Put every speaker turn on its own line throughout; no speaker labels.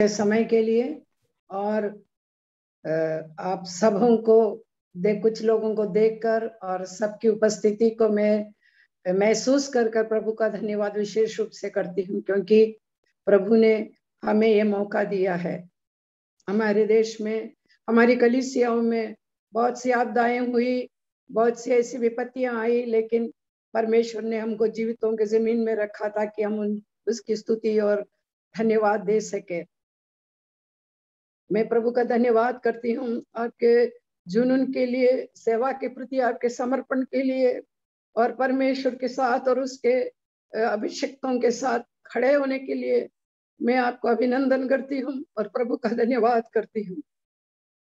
समय के लिए। और आप सबों को कुछ लोगों को देखकर और सबकी उपस्थिति को मैं महसूस कर प्रभु का धन्यवाद विशेष रूप से करती हूँ, क्योंकि प्रभु ने हमें ये मौका दिया है। हमारे देश में, हमारी कलीसियाओं में बहुत सी आपदाएं हुई, बहुत सी ऐसी विपत्तियां आई, लेकिन परमेश्वर ने हमको जीवितों के जमीन में रखा ताकि हम उसकी स्तुति और धन्यवाद दे सके। मैं प्रभु का धन्यवाद करती हूँ आपके जुनून के लिए, सेवा के प्रति आपके समर्पण के लिए, और परमेश्वर के साथ और उसके अभिषिक्तों के साथ खड़े होने के लिए मैं आपको अभिनंदन करती हूँ और प्रभु का धन्यवाद करती हूँ।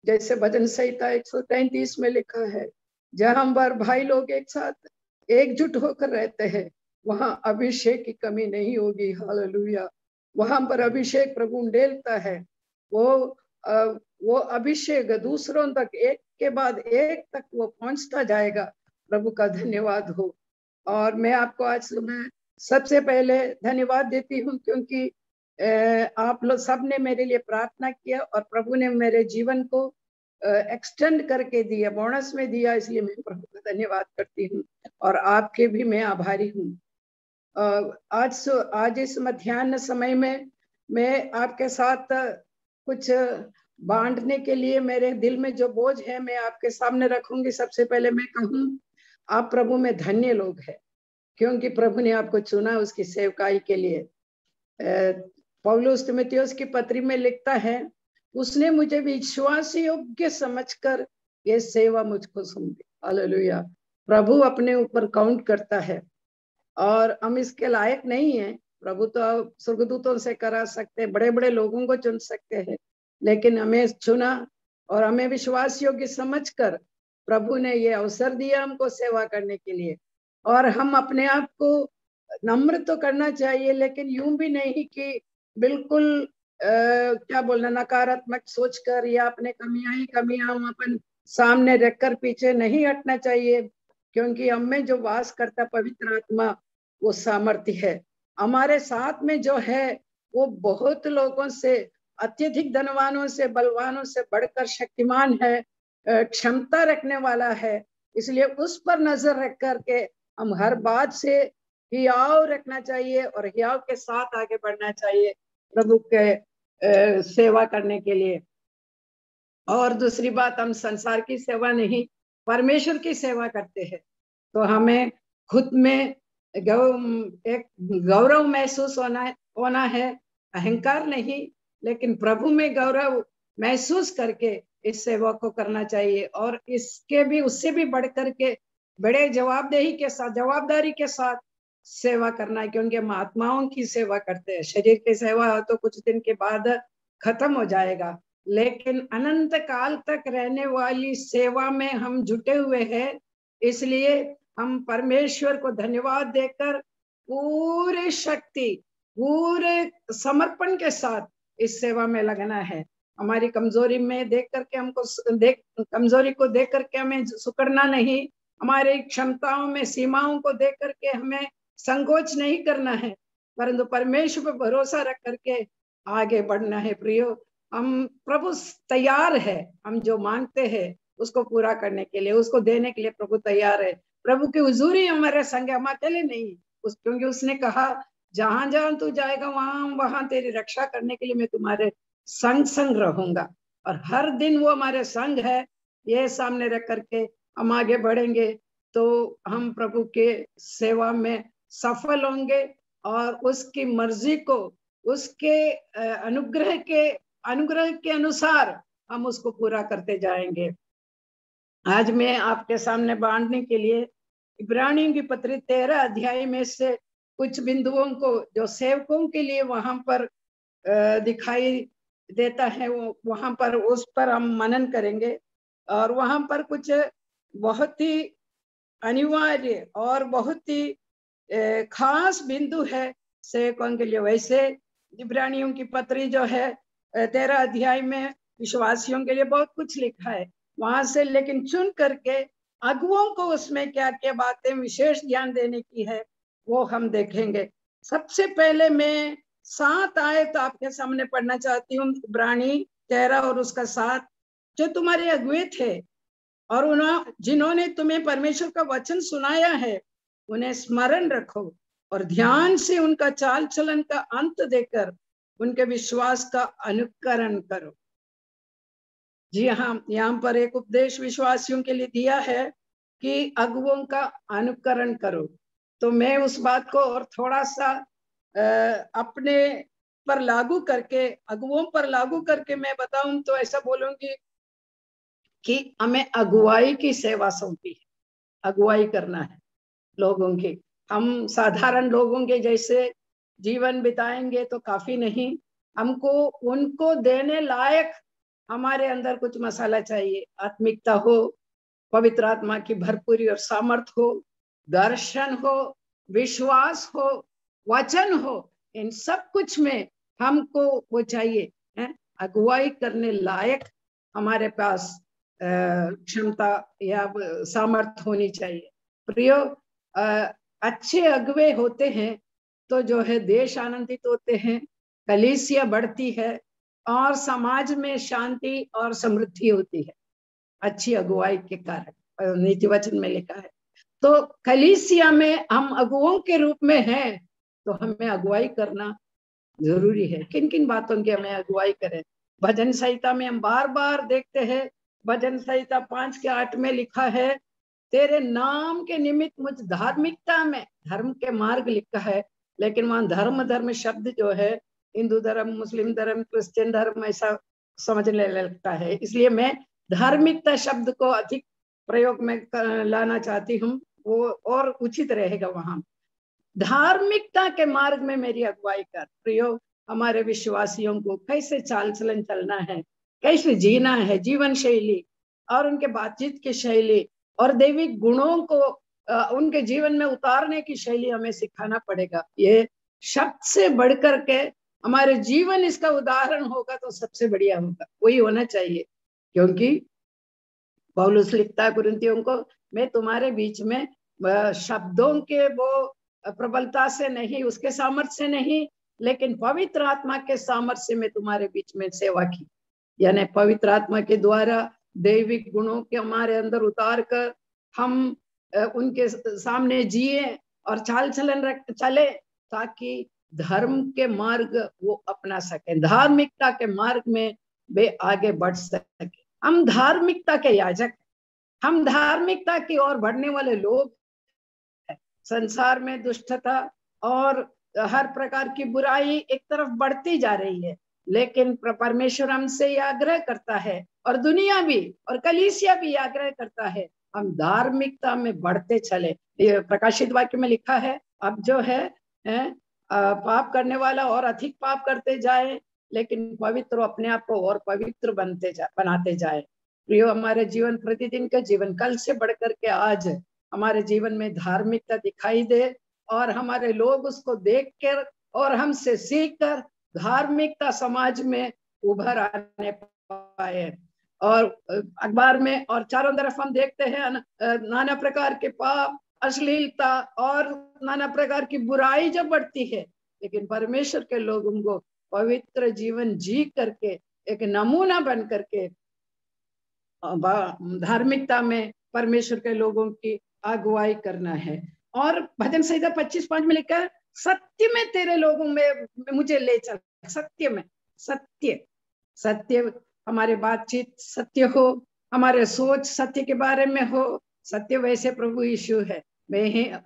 जैसे भजन संहिता 133 में लिखा है, जहां पर भाई लोग एक साथ एकजुट होकर रहते हैं वहां अभिषेक की कमी नहीं होगी। हालेलुया। वहां पर अभिषेक प्रभु उंडेलता है। वो अभिषेक दूसरों तक, एक के बाद एक तक वो पहुंचता जाएगा। प्रभु का धन्यवाद हो। और मैं आपको आज सुबह सबसे पहले धन्यवाद देती हूँ, क्योंकि आप लोग सब ने मेरे लिए प्रार्थना किया और प्रभु ने मेरे जीवन को एक्सटेंड करके दिया, बोनस में दिया, इसलिए मैं प्रभु का धन्यवाद करती हूँ और आपके भी मैं आभारी हूँ। आज इस मध्याह्न समय में मैं आपके साथ कुछ बांटने के लिए मेरे दिल में जो बोझ है मैं आपके सामने रखूंगी। सबसे पहले मैं कहूँ, आप प्रभु में धन्य लोग हैं, क्योंकि प्रभु ने आपको चुना उसकी सेवकाई के लिए। पौलुस तीमुथियुस की पत्री में लिखता है, उसने मुझे विश्वास योग्य समझकर ये सेवा मुझको सौंपी। हालेलुया। प्रभु अपने ऊपर काउंट करता है और हम इसके लायक नहीं है। प्रभु तो स्वर्गदूतों से करा सकते, बड़े बड़े लोगों को चुन सकते हैं, लेकिन हमें चुना और हमें विश्वास योग्य समझकर प्रभु ने ये अवसर दिया हमको सेवा करने के लिए। और हम अपने आप को नम्र तो करना चाहिए, लेकिन यूं भी नहीं कि बिल्कुल क्या बोलना, नकारात्मक सोचकर या अपने कमियां अपन सामने रखकर पीछे नहीं हटना चाहिए, क्योंकि हमें जो वास करता पवित्र आत्मा वो सामर्थ्य है। हमारे साथ में जो है वो बहुत लोगों से, अत्यधिक धनवानों से, बलवानों से बढ़कर शक्तिमान है, क्षमता रखने वाला है। इसलिए उस पर नजर रख करके हम हर बात से हियाव रखना चाहिए और हियाव के साथ आगे बढ़ना चाहिए प्रभु के सेवा करने के लिए। और दूसरी बात, हम संसार की सेवा नहीं, परमेश्वर की सेवा करते हैं, तो हमें खुद में एक गौरव महसूस होना है, अहंकार नहीं, लेकिन प्रभु में गौरव महसूस करके इस सेवा को करना चाहिए। और इसके भी, उससे भी बढ़ करके बड़े जवाबदारी के साथ सेवा करना है, क्योंकि हम आत्माओं की सेवा करते हैं। शरीर की सेवा तो कुछ दिन के बाद खत्म हो जाएगा, लेकिन अनंत काल तक रहने वाली सेवा में हम जुटे हुए हैं। इसलिए हम परमेश्वर को धन्यवाद देकर पूरे शक्ति, पूरे समर्पण के साथ इस सेवा में लगना है। हमारी कमजोरी में देख करके कमजोरी को देख करके हमें सुकड़ना नहीं, हमारी क्षमताओं में सीमाओं को देख करके हमें संकोच नहीं करना है, परंतु परमेश्वर पर भरोसा रख करके आगे बढ़ना है। प्रियो, हम प्रभु तैयार है, हम जो मांगते हैं उसको पूरा करने के लिए, उसको देने के लिए प्रभु तैयार है। प्रभु की हुजूरी हमारे संग, हम अकेले नहीं, क्योंकि उसने कहा जहां जहां तू जाएगा वहां तेरी रक्षा करने के लिए मैं तुम्हारे संग रहूंगा। और हर दिन वो हमारे संग है। ये सामने रख करके हम आगे बढ़ेंगे तो हम प्रभु के सेवा में सफल होंगे और उसकी मर्जी को, उसके अनुग्रह के अनुसार हम उसको पूरा करते जाएंगे। आज मैं आपके सामने बांटने के लिए इब्रानियों की पत्री 13 अध्याय में से कुछ बिंदुओं को जो सेवकों के लिए वहां पर दिखाई देता है, वो वहां पर उस पर हम मनन करेंगे। और वहां पर कुछ बहुत ही अनिवार्य और बहुत ही खास बिंदु है सेवकों के लिए। वैसे इब्रानियों की पत्री जो है 13 अध्याय में विश्वासियों के लिए बहुत कुछ लिखा है वहां से, लेकिन चुन करके अगुओं को उसमें क्या क्या बातें विशेष ध्यान देने की है वो हम देखेंगे। सबसे पहले मैं 7 आए तो आपके सामने पढ़ना चाहती हूँ। इब्रानी 13 और उसका 7। जो तुम्हारे अगुए थे और जिन्होंने तुम्हें परमेश्वर का वचन सुनाया है, उन्हें स्मरण रखो और ध्यान से उनका चाल चलन का अंत देकर उनके विश्वास का अनुकरण करो। जी हाँ, यहाँ पर एक उपदेश विश्वासियों के लिए दिया है कि अगुओं का अनुकरण करो। तो मैं उस बात को और थोड़ा सा अपने पर लागू करके, अगुओं पर लागू करके मैं बताऊं तो ऐसा बोलूंगी कि हमें अगुवाई की सेवा सौंपी है, अगुवाई करना है लोगों की। हम साधारण लोगों के जैसे जीवन बिताएंगे तो काफी नहीं, हमको उनको देने लायक हमारे अंदर कुछ मसाला चाहिए। आत्मिकता हो, पवित्र आत्मा की भरपूरी और सामर्थ हो, दर्शन हो, विश्वास हो, वचन हो, इन सब कुछ में हमको वो चाहिए है। अगुवाई करने लायक हमारे पास क्षमता या सामर्थ होनी चाहिए। प्रियो, अच्छे अगुवे होते हैं तो जो है देश आनंदित होते हैं, कलीसिया बढ़ती है और समाज में शांति और समृद्धि होती है अच्छी अगुवाई के कारण। नीति वचन में लिखा है। तो कलीसिया में हम अगुओं के रूप में हैं तो हमें अगुवाई करना जरूरी है। किन किन बातों की हमें अगुवाई करें? भजन संहिता में हम बार बार देखते हैं, भजन संहिता 5 के 8 में लिखा है, तेरे नाम के निमित्त मुझ धार्मिकता में, धर्म के मार्ग लिखा है, लेकिन वहां धर्म शब्द जो है हिंदू धर्म, मुस्लिम धर्म, क्रिश्चियन धर्म ऐसा समझने लगता है, इसलिए मैं धार्मिकता शब्द को अधिक प्रयोग में लाना चाहती हूँ, वो और उचित रहेगा। वहां धार्मिकता के मार्ग में मेरी अगुवाई कर। प्रियो, हमारे विश्वासियों को कैसे चाल चलन चलना है, कैसे जीना है, जीवन शैली और उनके बातचीत की शैली और दैविक गुणों को उनके जीवन में उतारने की शैली हमें सिखाना पड़ेगा। ये शब्द से बढ़कर के हमारे जीवन इसका उदाहरण होगा तो सबसे बढ़िया होगा, वही होना चाहिए। क्योंकि पौलुस लिखता है कुरिन्थियों को, मैं तुम्हारे बीच में शब्दों के वो प्रबलता से नहीं, उसके सामर्थ्य से नहीं, लेकिन पवित्र आत्मा के सामर्थ्य से मैं तुम्हारे बीच में सेवा की। यानी पवित्र आत्मा के द्वारा दैविक गुणों के हमारे अंदर उतार कर हम उनके सामने जिए और चाल चलन चले, ताकि धर्म के मार्ग वो अपना सके, धार्मिकता के मार्ग में वे आगे बढ़ सके। हम धार्मिकता के याजक, हम धार्मिकता की ओर बढ़ने वाले लोग। संसार में दुष्टता और हर प्रकार की बुराई एक तरफ बढ़ती जा रही है, लेकिन परमेश्वर हमसे यह आग्रह करता है और दुनिया भी और कलीसिया भी आग्रह करता है, हम धार्मिकता में बढ़ते चले। प्रकाशित वाक्य में लिखा है, अब जो है पाप करने वाला और अधिक पाप करते जाए, लेकिन पवित्र अपने आप को और पवित्र बनाते जाए। प्रियो, हमारे जीवन प्रतिदिन का जीवन कल से बढ़कर के आज हमारे जीवन में धार्मिकता दिखाई दे और हमारे लोग उसको देख कर और हमसे सीख कर धार्मिकता समाज में उभर आने पाए। और अखबार में और चारों तरफ हम देखते हैं नाना प्रकार के पाप, अश्लीलता और नाना प्रकार की बुराई जब बढ़ती है, लेकिन परमेश्वर के लोग उनको पवित्र जीवन जी करके एक नमूना बन करके धार्मिकता में परमेश्वर के लोगों की अगुवाई करना है। और भजन संहिता 25:5 में लिखा है, सत्य में तेरे लोगों में मुझे ले चल। सत्य में, सत्य हमारे बातचीत सत्य हो, हमारे सोच सत्य के बारे में हो। सत्य वैसे प्रभु यीशु है,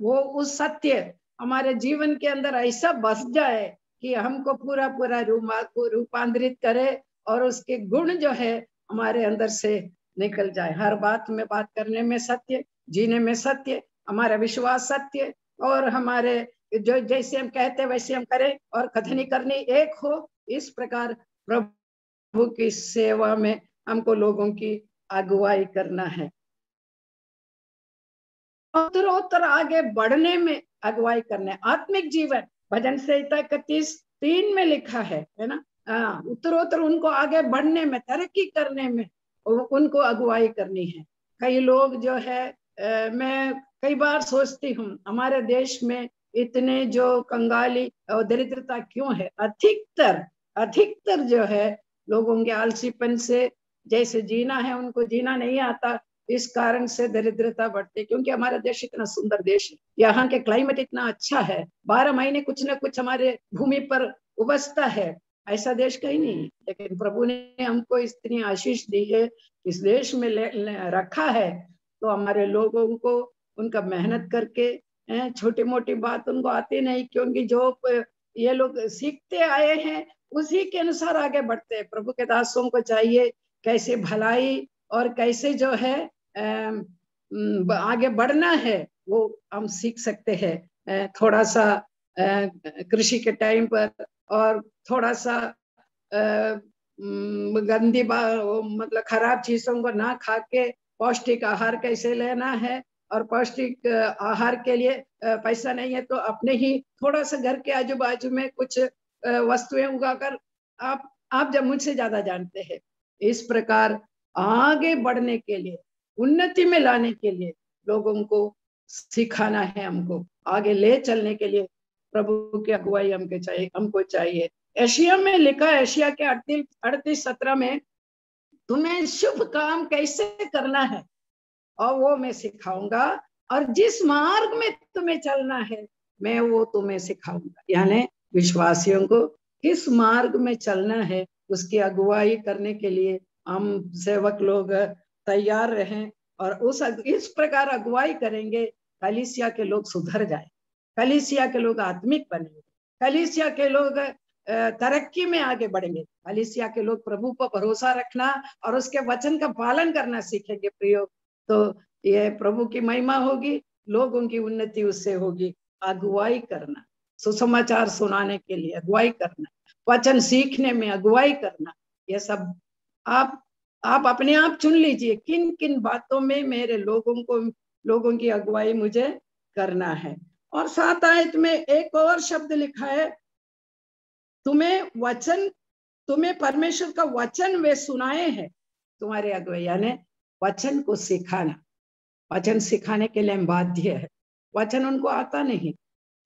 वो उस सत्य हमारे जीवन के अंदर ऐसा बस जाए कि हमको पूरा रूपांतरित करे और उसके गुण जो है हमारे अंदर से निकल जाए। हर बात में बात करने में सत्य, जीने में सत्य, हमारा विश्वास सत्य और हमारे जो जैसे हम कहते वैसे हम करें और कथनी करनी एक हो। इस प्रकार प्रभु की सेवा में हमको लोगों की अगुवाई करना है। उत्तरोत्तर आगे बढ़ने में अगुवाई करने, आत्मिक जीवन भजन संहिता 31:3 में लिखा है ना, उत्तरोत्तर उनको आगे बढ़ने में, तरक्की करने में उनको अगुवाई करनी है। कई लोग जो है मैं कई बार सोचती हूँ, हमारे देश में इतने जो कंगाली और दरिद्रता क्यों है? अधिकतर जो है लोगों के आलसीपन से, जैसे जीना है उनको जीना नहीं आता, इस कारण से दरिद्रता बढ़ती है। क्योंकि हमारा देश इतना सुंदर देश है, यहाँ के क्लाइमेट इतना अच्छा है, 12 महीने कुछ ना कुछ हमारे भूमि पर उपजता है, ऐसा देश कहीं नहीं है। लेकिन प्रभु ने हमको इतनी आशीष दी है, इस देश में रखा है, तो हमारे लोगों को उनका मेहनत करके, छोटी मोटी बात उनको आती नहीं, क्योंकि जो ये लोग सीखते आए हैं उसी के अनुसार आगे बढ़ते हैं। प्रभु के दासों को चाहिए कैसे भलाई और कैसे जो है आगे बढ़ना है, वो हम सीख सकते हैं। थोड़ा सा कृषि के टाइम पर, और थोड़ा सा गंदी मतलब खराब चीजों को ना खा के पौष्टिक आहार कैसे लेना है, और पौष्टिक आहार के लिए पैसा नहीं है तो अपने ही थोड़ा सा घर के आजू बाजू में कुछ वस्तुएं उगाकर आप जब मुझसे ज्यादा जानते हैं। इस प्रकार आगे बढ़ने के लिए, उन्नति में लाने के लिए लोगों को सिखाना है, हमको आगे ले चलने के लिए प्रभु की अगुवाई हमको चाहिए। एशिया में लिखा है, एशिया के 38:17 में, तुम्हें शुभ काम कैसे करना है और वो मैं सिखाऊंगा, और जिस मार्ग में तुम्हें चलना है मैं वो तुम्हें सिखाऊंगा। यानी विश्वासियों को किस मार्ग में चलना है उसकी अगुवाई करने के लिए हम सेवक लोग तैयार रहें, और इस प्रकार अगुवाई करेंगे, कलीसिया के लोग सुधर जाए, कलीसिया के लोग आत्मिक बनेंगे, कलीसिया के लोग तरक्की में आगे बढ़ेंगे, कलीसिया के लोग प्रभु पर भरोसा रखना और उसके वचन का पालन करना सीखेंगे प्रियो। तो ये प्रभु की महिमा होगी, लोगों की उन्नति उससे होगी। अगुवाई करना, सुसमाचार सुनाने के लिए अगुवाई करना, वचन सीखने में अगुवाई करना, ये सब आप अपने आप चुन लीजिए किन किन बातों में मेरे लोगों की अगुवाई मुझे करना है। और 7 आयत में एक और शब्द लिखा है, तुम्हें परमेश्वर का वचन वे सुनाए हैं, तुम्हारे अगुवाई, यानी वचन को सिखाना। वचन सिखाने के लिए हम बाध्य है, वचन उनको आता नहीं,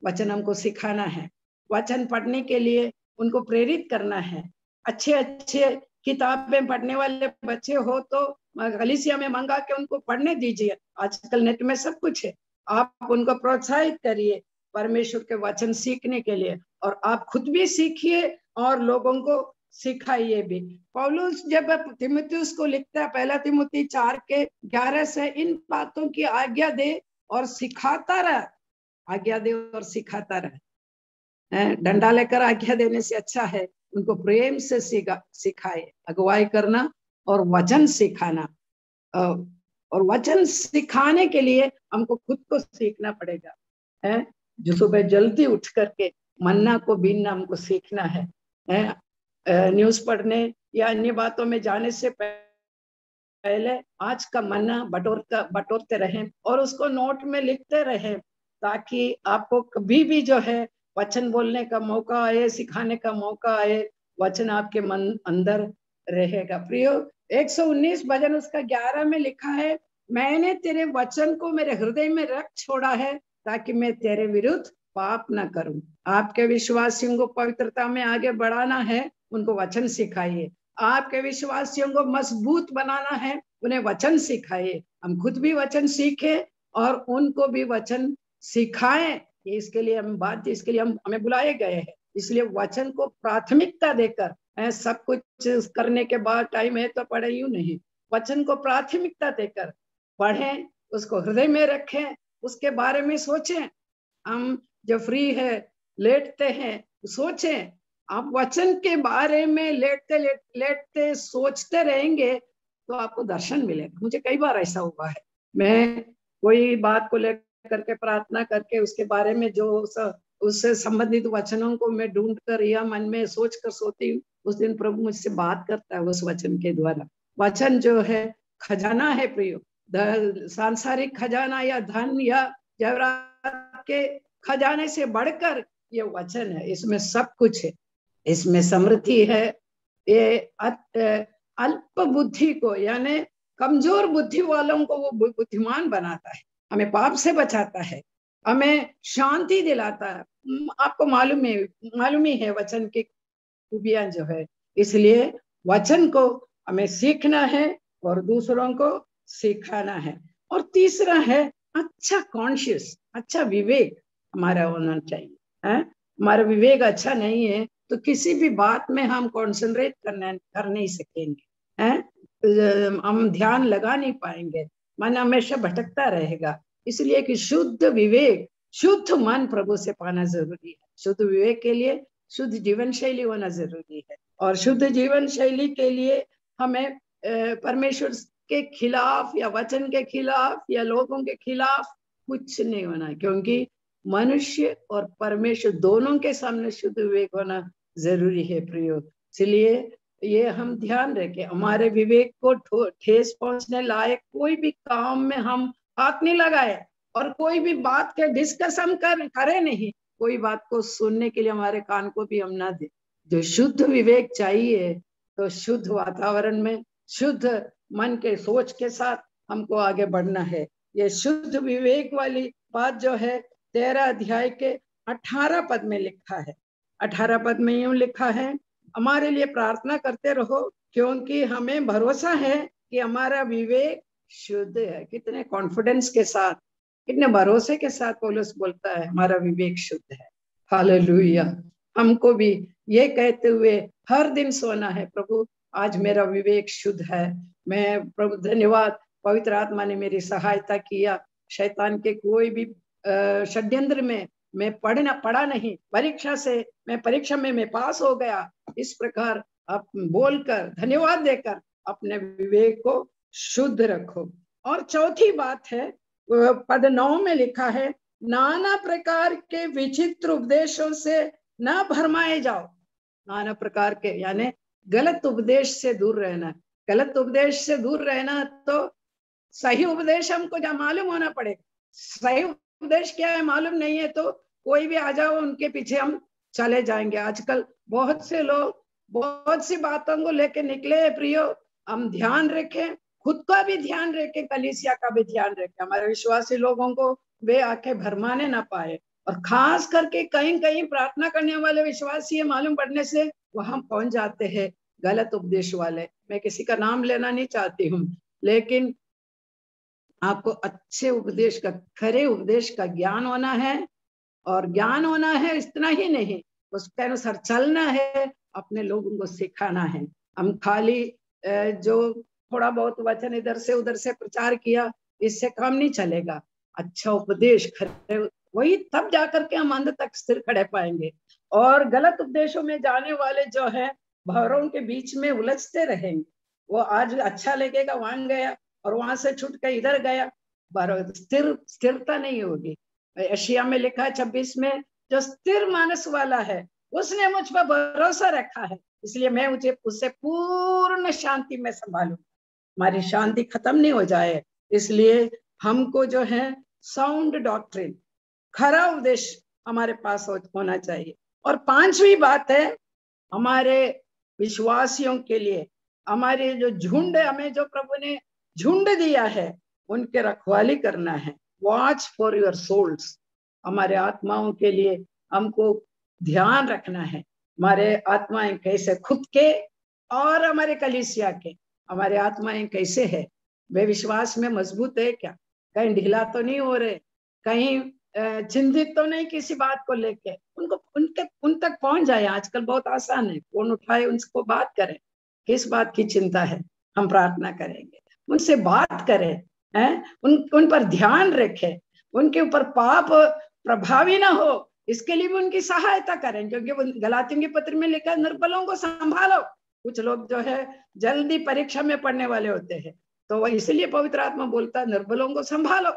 वचन हमको सिखाना है। वचन पढ़ने के लिए उनको प्रेरित करना है। अच्छे किताबें पढ़ने वाले बच्चे हो तो कलीसिया में मंगा के उनको पढ़ने दीजिए, आजकल नेट में सब कुछ है। आप उनको प्रोत्साहित करिए परमेश्वर के वचन सीखने के लिए, और आप खुद भी सीखिए और लोगों को सिखाइए भी। पौलुस जब तीमुथियुस को लिखता है, 1 तीमुथी 4:11 से, इन बातों की आज्ञा दे और सिखाता रह, आज्ञा दे और सिखाता रह। डंडा लेकर आज्ञा देने से अच्छा है उनको प्रेम से सिखाए। अगुवाई करना और वचन सिखाना, और वचन सिखाने के लिए हमको खुद को सीखना पड़ेगा। जो सुबह जल्दी उठ करके मन्ना को बीनना हमको सीखना है। न्यूज पढ़ने या अन्य बातों में जाने से पहले आज का मन्ना बटोरते रहें और उसको नोट में लिखते रहें, ताकि आपको कभी भी जो है वचन बोलने का मौका आए, सिखाने का मौका आए, वचन आपके मन अंदर रहेगा। प्रियो, 119 भजन उसका 11 में लिखा है, मैंने तेरे वचन को मेरे हृदय में रख छोड़ा है ताकि मैं तेरे विरुद्ध पाप न करूं। आपके विश्वासियों को पवित्रता में आगे बढ़ाना है, उनको वचन सिखाइए। आपके विश्वासियों को मजबूत बनाना है, उन्हें वचन सिखाइए। हम खुद भी वचन सीखे और उनको भी वचन सिखाएं। इसके लिए हम हमें बुलाए गए हैं। इसलिए वचन को प्राथमिकता देकर, सब कुछ करने के बाद टाइम है तो पढ़े यूं नहीं, वचन को प्राथमिकता देकर पढ़ें, उसको हृदय में रखें, उसके बारे में सोचें। हम जो फ्री है, लेटते हैं, सोचें। आप वचन के बारे में लेटते सोचते रहेंगे तो आपको दर्शन मिलेगा। मुझे कई बार ऐसा हुआ है, मैं कोई बात को लेकर के प्रार्थना करके उसके बारे में जो उससे संबंधित वचनों को मैं ढूंढ कर या मन में सोच कर सोती हूँ, उस दिन प्रभु मुझसे बात करता है उस वचन के द्वारा। वचन जो है खजाना है प्रियो, सांसारिक खजाना या धन या जवाहरात के खजाने से बढ़कर ये वचन है। इसमें सब कुछ है, इसमें समृद्धि है। ये अल्प बुद्धि को, यानी कमजोर बुद्धि वालों को वो बुद्धिमान बनाता है, हमें पाप से बचाता है, हमें शांति दिलाता है। आपको मालूम ही है वचन की खूबियां जो है। इसलिए वचन को हमें सीखना है और दूसरों को सिखाना है। और तीसरा है अच्छा कॉन्शियस, अच्छा विवेक हमारा होना चाहिए है। हमारा विवेक अच्छा नहीं है तो किसी भी बात में हम कॉन्सेंट्रेट कर नहीं सकेंगे है। हम ध्यान लगा नहीं पाएंगे, मन हमेशा भटकता रहेगा। इसलिए कि शुद्ध विवेक, शुद्ध मन प्रभु से पाना जरूरी है। शुद्ध विवेक के लिए शुद्ध जीवन शैली होना जरूरी है। और शुद्ध जीवन शैली के लिए हमें परमेश्वर के खिलाफ या वचन के खिलाफ या लोगों के खिलाफ कुछ नहीं होना, क्योंकि मनुष्य और परमेश्वर दोनों के सामने शुद्ध विवेक होना जरूरी है प्रियो। इसलिए ये हम ध्यान रखें, हमारे विवेक को ठेस पहुंचने लायक कोई भी काम में हम हाथ नहीं लगाए और कोई भी बात के डिस्कस हम करे नहीं। कोई बात को सुनने के लिए हमारे कान को भी हम ना दे। जो शुद्ध विवेक चाहिए तो शुद्ध वातावरण में शुद्ध मन के सोच के साथ हमको आगे बढ़ना है। ये शुद्ध विवेक वाली बात जो है 13 अध्याय के 18 पद में लिखा है। 18 पद में यूं लिखा है, हमारे लिए प्रार्थना करते रहो क्योंकि हमें भरोसा है कि हमारा विवेक शुद्ध है। कितने कॉन्फिडेंस के साथ, कितने भरोसे के साथ पौलुस बोलता है हमारा विवेक शुद्ध है। हालेलुया। हमको भी ये कहते हुए हर दिन सोना है, प्रभु आज मेरा विवेक शुद्ध है। मैं प्रभु धन्यवाद, पवित्र आत्मा ने मेरी सहायता किया। शैतान के कोई भी षड्यंत्र में मैं पढ़ा नहीं। परीक्षा में मैं पास हो गया। इस प्रकार आप बोलकर धन्यवाद देकर अपने विवेक को शुद्ध रखो। और चौथी बात है पद 9 में लिखा है, नाना प्रकार के विचित्र उपदेशों से न भरमाए जाओ। नाना प्रकार के यानी गलत उपदेश से दूर रहना। गलत उपदेश से दूर रहना तो सही उपदेश हमको क्या मालूम होना पड़ेगा। सही उपदेश क्या है मालूम नहीं है तो कोई भी आ जाओ उनके पीछे हम चले जाएंगे। आजकल बहुत से लोग बहुत सी बातों को लेके निकले हैं प्रियो। हम ध्यान रखें, खुद का भी ध्यान रखें, कलीसिया का भी ध्यान रखें, हमारे विश्वासी लोगों को वे आके भरमाने ना पाए। और खास करके कहीं कहीं प्रार्थना करने वाले विश्वासी मालूम पड़ने से वहां पहुंच जाते हैं गलत उपदेश वाले। मैं किसी का नाम लेना नहीं चाहती हूँ, लेकिन आपको अच्छे उपदेश का, खरे उपदेश का ज्ञान होना है। और ज्ञान होना है इतना ही नहीं, उसके अनुसार चलना है, अपने लोगों को सिखाना है। हम खाली जो थोड़ा बहुत वचन इधर से उधर से प्रचार किया इससे काम नहीं चलेगा। अच्छा उपदेश खरे, वही तब जाकर के हम अंत तक स्थिर खड़े पाएंगे। और गलत उपदेशों में जाने वाले जो है भवरों के बीच में उलझते रहेंगे। वो आज अच्छा लगेगा वहां गया और वहां से छूट के इधर गया, स्थिरता नहीं होगी। एशिया में लिखा है 26 में, जो स्थिर मानस वाला है उसने मुझ पर भरोसा रखा है, इसलिए मैं मुझे उससे पूर्ण शांति में संभालूं। हमारी शांति खत्म नहीं हो जाए, इसलिए हमको जो है साउंड डॉक्ट्रिन, खरा उपदेश हमारे पास होना चाहिए। और पांचवी बात है हमारे विश्वासियों के लिए, हमारे जो झुंड, हमें जो प्रभु ने झुंड दिया है उनके रखवाली करना है। वॉच फॉर योर सोल्स, हमारे आत्माओं के लिए हमको ध्यान रखना है। हमारे आत्माएं कैसे, खुद के और हमारे कलीसिया के, हमारे आत्माएं कैसे है, वे विश्वास में मजबूत है क्या, कहीं ढीला तो नहीं हो रहे, कहीं चिंतित तो नहीं किसी बात को लेके। उन तक पहुंच जाए। आजकल बहुत आसान है, फोन उठाए उनको बात करें, किस बात की चिंता है, हम प्रार्थना करेंगे, उनसे बात करें हैं, उन पर ध्यान रखें, उनके ऊपर पाप प्रभावी ना हो इसके लिए भी उनकी सहायता करें। क्योंकि गलातियों के पत्र में लिखा है निर्बलों को संभालो। कुछ लोग जो है जल्दी परीक्षा में पढ़ने वाले होते हैं, तो वह इसलिए पवित्र आत्मा बोलता है निर्बलों को संभालो,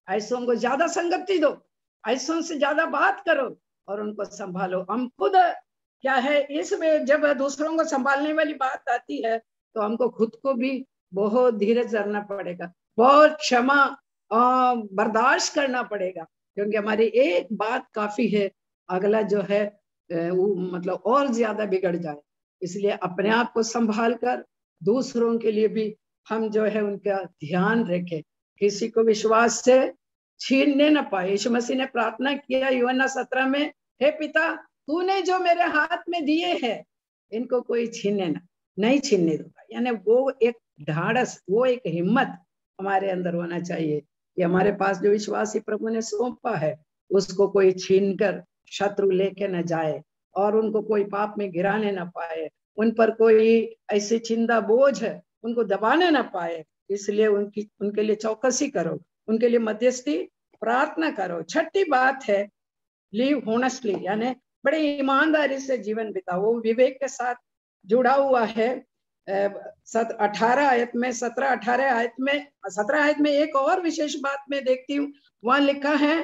ऐसों को ज्यादा संगति दो, ऐसों से ज्यादा बात करो और उनको संभालो। हम खुद क्या है, इसमें जब दूसरों को संभालने वाली बात आती है तो हमको खुद को भी बहुत धीरज धरना पड़ेगा, बहुत क्षमा बर्दाश्त करना पड़ेगा, क्योंकि हमारी एक बात काफी है, अगला जो है वो मतलब और ज्यादा बिगड़ जाए। इसलिए अपने आप को संभाल कर दूसरों के लिए भी हम जो है उनका ध्यान रखें। किसी को विश्वास से छीनने न पाए। यीशु मसीह ने प्रार्थना किया यूहन्ना 17 में, हे पिता, तूने जो मेरे हाथ में दिए हैं इनको कोई छीनने नहीं छीनने दूंगा। यानी वो एक ढाढ़स, वो एक हिम्मत हमारे अंदर होना चाहिए कि हमारे पास जो विश्वासी प्रभु ने सौंपा है उसको कोई छीनकर शत्रु लेके न जाए और उनको कोई पाप में गिराने न पाए, उन पर कोई ऐसी चिंता बोझ है उनको दबाने न पाए। इसलिए उनके लिए चौकसी करो, उनके लिए मध्यस्थी प्रार्थना करो। छठी बात है लिव होनेस्टली, यानी बड़े ईमानदारी से जीवन बिताओ। वो विवेक के साथ जुड़ा हुआ है। 18 आयत में 17-18 आयत में 17 आयत में एक और विशेष बात मैं देखती हूँ, वहां लिखा है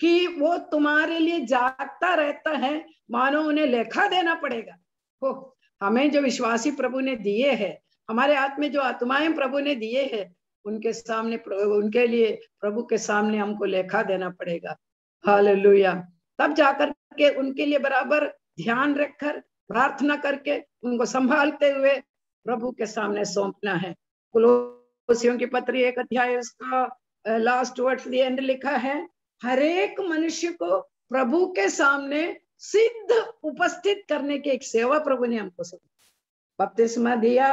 कि वो तुम्हारे लिए जागता रहता है, मानो उन्हें लेखा देना पड़ेगा। हो, हमें जो विश्वासी प्रभु ने दिए हैं, हमारे हाथ में जो आत्माएं प्रभु ने दिए हैं, उनके सामने, उनके लिए प्रभु के सामने हमको लेखा देना पड़ेगा। हालेलुया। तब जाकर के उनके लिए बराबर ध्यान रखकर प्रार्थना करके उनको संभालते हुए प्रभु के सामने सौंपना है। कुलोसियों की पत्री 1 अध्याय उसका लास्ट वर्ड द एंड लिखा है, हर एक मनुष्य को प्रभु के सामने सिद्ध उपस्थित करने की एक सेवा प्रभु ने हमको सौंपी। बपतिस्मा दिया,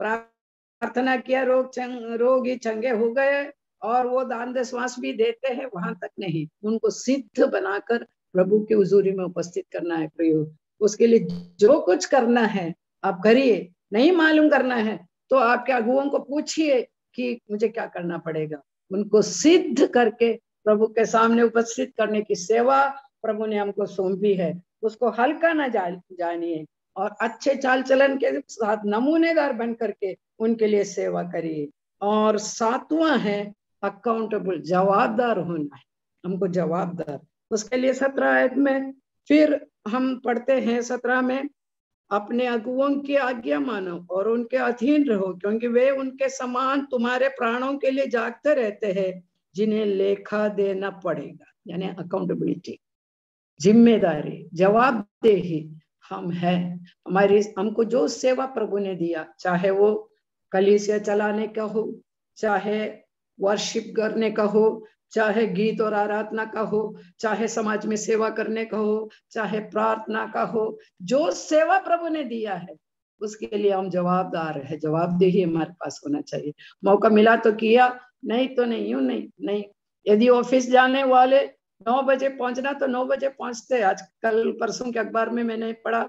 प्रार्थना किया, रोगी चंगे हो गए और वो दान दशमांश भी देते हैं, वहां तक नहीं, उनको सिद्ध बनाकर प्रभु की हुजूरी में उपस्थित करना है। प्रियो, उसके लिए जो कुछ करना है आप करिए। नहीं मालूम करना है तो आपके अगुओं को पूछिए कि मुझे क्या करना पड़ेगा। उनको सिद्ध करके प्रभु के सामने उपस्थित करने की सेवा प्रभु ने हमको सौंपी है। उसको हल्का ना जानिए और अच्छे चाल चलन के साथ नमूनेदार बन करके उनके लिए सेवा करिए। और 7वां है अकाउंटेबल, जवाबदार होना है, हमको जवाबदार। उसके लिए 17 आयत में फिर हम पढ़ते हैं 17 में, अपने अगुओं की आज्ञा मानो और उनके अधीन रहो, क्योंकि वे उनके समान तुम्हारे प्राणों के लिए जागते रहते हैं, जिन्हें लेखा देना पड़ेगा। यानी अकाउंटेबिलिटी, जिम्मेदारी, जवाबदेही हम है। हमको जो सेवा प्रभु ने दिया, चाहे वो कलीसिया चलाने का हो, चाहे वर्शिप करने का हो, चाहे गीत और आराधना का हो, चाहे समाज में सेवा करने का हो, चाहे प्रार्थना का हो, जो सेवा प्रभु ने दिया है उसके लिए हम जवाबदार है। जवाबदेही हमारे पास होना चाहिए। मौका मिला तो किया, नहीं तो नहीं, यूं नहीं। यदि ऑफिस जाने वाले 9 बजे पहुंचना तो 9 बजे पहुंचते। आज कल परसों के अखबार में मैंने पढ़ा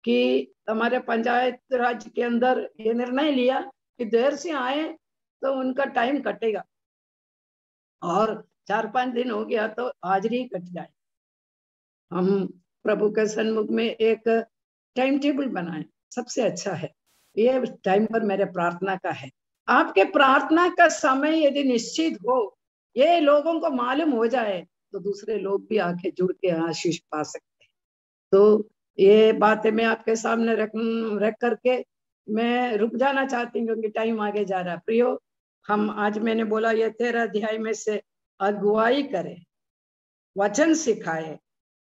कि हमारे पंचायत राज के अंदर ये निर्णय लिया कि देर से आए तो उनका टाइम कटेगा, और 4-5 दिन हो गया तो हाजिरी कट जाए। हम प्रभु के सन्मुख में एक टाइम टेबल बनाए, सबसे अच्छा है ये टाइम पर मेरे प्रार्थना का है। आपके प्रार्थना का समय यदि निश्चित हो, ये लोगों को मालूम हो जाए, तो दूसरे लोग भी आके जुड़ के आशीष पा सकते हैं। तो ये बातें मैं आपके सामने रख करके मैं रुक जाना चाहती हूँ, क्योंकि टाइम आगे जा रहा है। प्रियो, हम आज मैंने बोला ये 13 अध्याय में से अगुवाई करे, वचन सिखाए,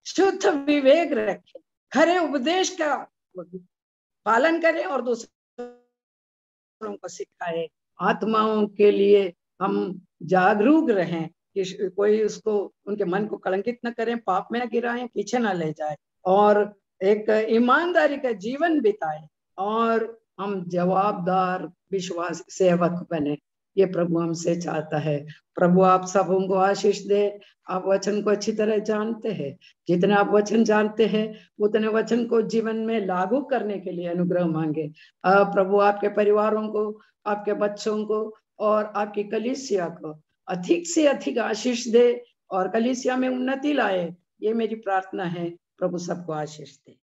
शुद्ध विवेक रखे, खरे उपदेश का पालन करे और दूसरों को सिखाए। आत्माओं के लिए हम जागरूक रहें कि कोई उसको, उनके मन को कलंकित न करें, पाप में न गिराएं, पीछे न ले जाए, और एक ईमानदारी का जीवन बिताए, और हम जवाबदार विश्वास सेवक बने। ये प्रभु हमसे चाहता है। प्रभु आप सबों को आशीष दे। आप वचन को अच्छी तरह जानते हैं, जितने आप वचन जानते हैं उतने वचन को जीवन में लागू करने के लिए अनुग्रह मांगे। प्रभु आपके परिवारों को, आपके बच्चों को और आपकी कलीसिया को अधिक से अधिक आशीष दे और कलीसिया में उन्नति लाए। ये मेरी प्रार्थना है। प्रभु सबको आशीष दे।